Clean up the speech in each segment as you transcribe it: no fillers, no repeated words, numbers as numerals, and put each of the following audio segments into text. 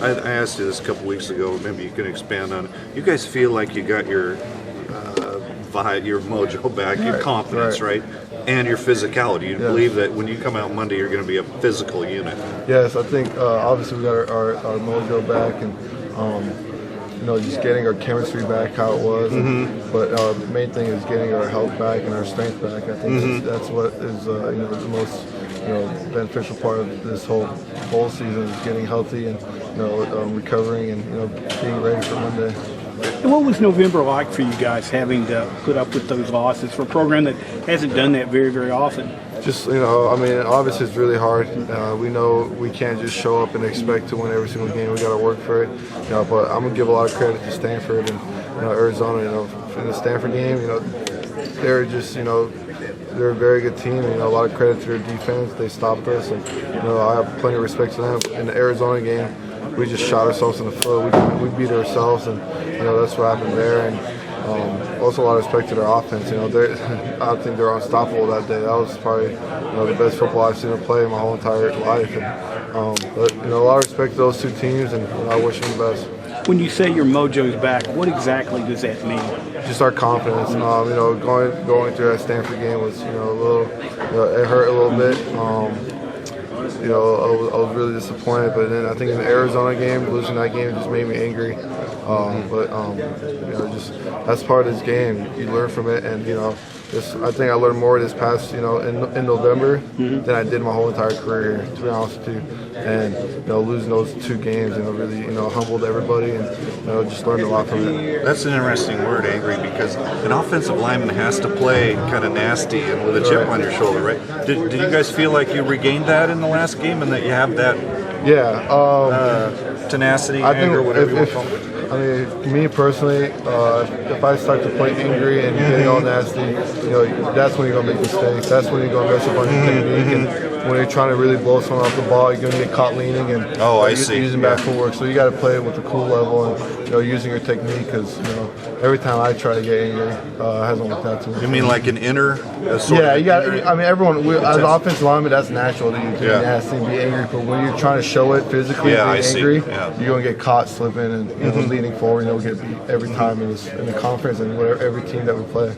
I asked you this a couple weeks ago. Maybe you can expand on it. You guys feel like you got your vibe, your mojo back, your confidence, right? And your physicality. You believe that when you come out Monday, you're going to be a physical unit. Yes, I think obviously we got our mojo back, and just getting our chemistry back how it was. But our main thing is getting our health back and our strength back. I think that's what is the most beneficial part of this whole bowl season is getting healthy and recovering and being ready for Monday. And what was November like for you guys, having to put up with those losses for a program that hasn't done that very, very often? Just, obviously it's really hard. We know we can't just show up and expect to win every single game. We got to work for it. But I'm going to give a lot of credit to Stanford and Arizona. In the Stanford game, they're just, they're a very good team. A lot of credit to their defense. They stopped us, and I have plenty of respect for them. In the Arizona game, we just shot ourselves in the foot. We beat ourselves, and that's what happened there. And also a lot of respect to their offense. I think they're unstoppable that day. That was probably the best football I've seen them play in my whole entire life. And, but a lot of respect to those two teams, and I wish them the best. When you say your mojo's back, what exactly does that mean? Just our confidence. Going through that Stanford game was a little. It hurt a little bit. I was really disappointed, but then I think in the Arizona game, losing that game just made me angry. Just that's part of this game. You learn from it, and I think I learned more this past, in November than I did my whole entire career here, to be honest with you. And losing those two games, really, humbled everybody, and just learned a lot from it. That's an interesting word, angry, because an offensive lineman has to play kind of nasty and with a chip on your shoulder, right? Did you guys feel like you regained that in the last game, and that you have that tenacity, anger, whatever you want to call it? Me personally, if I start to play angry and getting all nasty, that's when you're going to make mistakes. That's when you're going to mess up on your technique. And when you're trying to really blow someone off the ball, you're going to get caught leaning and using bad footwork. So you got to play it with a cool level and using your technique, because every time I try to get angry, it hasn't worked out to me. You mean like an inner? You got. Everyone as an offensive lineman, that's natural that you can be nasty and be angry. But when you're trying to show it physically, being angry, you're going to get caught slipping and leaning forward. Get beat every time in the conference and every team that we play.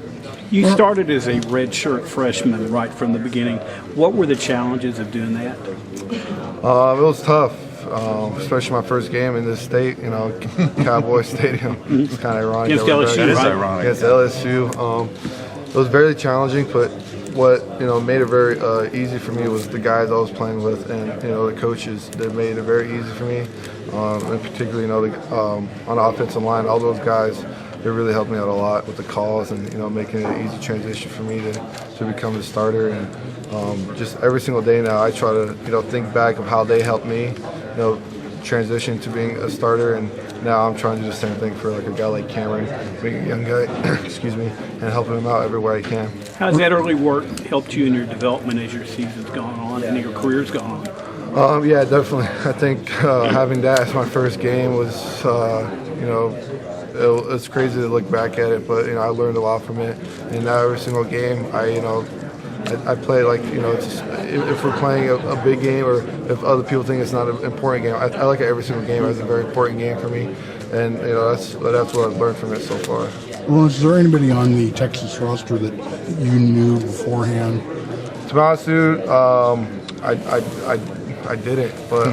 You started as a redshirt freshman right from the beginning. What were the challenges of doing that? It was tough, especially my first game in this state. Cowboy Stadium. It's kind of ironic. Against LSU, that is ironic. Against LSU, it was very challenging, but what made it very easy for me was the guys I was playing with, and the coaches. They made it very easy for me, and particularly on the offensive line. All those guys, they really helped me out a lot with the calls and making it an easy transition for me to become the starter. And just every single day now, I try to think back of how they helped me transition to being a starter, and now I'm trying to do the same thing for like a guy like Cameron, being a young guy, excuse me, and helping him out everywhere I can. How's that early work helped you in your development as your season's gone on and your career's gone on? Yeah, definitely. I think having that as my first game was, it's crazy to look back at it, but I learned a lot from it. And now every single game, I play like, if we're playing a big game or if other people think it's not an important game, I like it every single game as a very important game for me. And, that's what I've learned from it so far. Well, is there anybody on the Texas roster that you knew beforehand? To be honest, dude, I didn't, but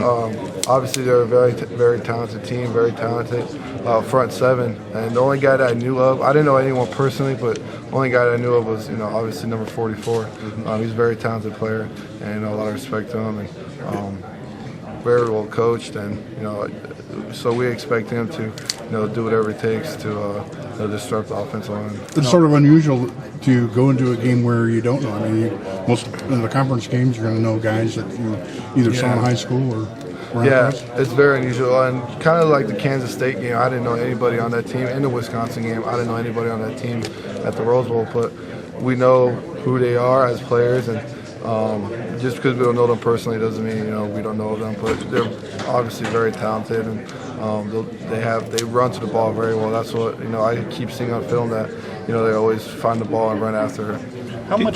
obviously they're a very, very talented team, very talented front seven. And the only guy that I knew of, I didn't know anyone personally, but the only guy that I knew of was, obviously number 44. He's a very talented player, and a lot of respect to him, and very well coached, and so we expect him to, do whatever it takes to disrupt the offensive line. It's sort of unusual to go into a game where you don't know. Most in the conference games, you're going to know guys that you either saw in high school or. It's very unusual, and kind of like the Kansas State game, I didn't know anybody on that team. In the Wisconsin game, I didn't know anybody on that team at the Rose Bowl, but we know who they are as players, and just because we don't know them personally doesn't mean we don't know them. But they're obviously very talented, and they run to the ball very well. That's what I keep seeing on film, that they always find the ball and run after it. How much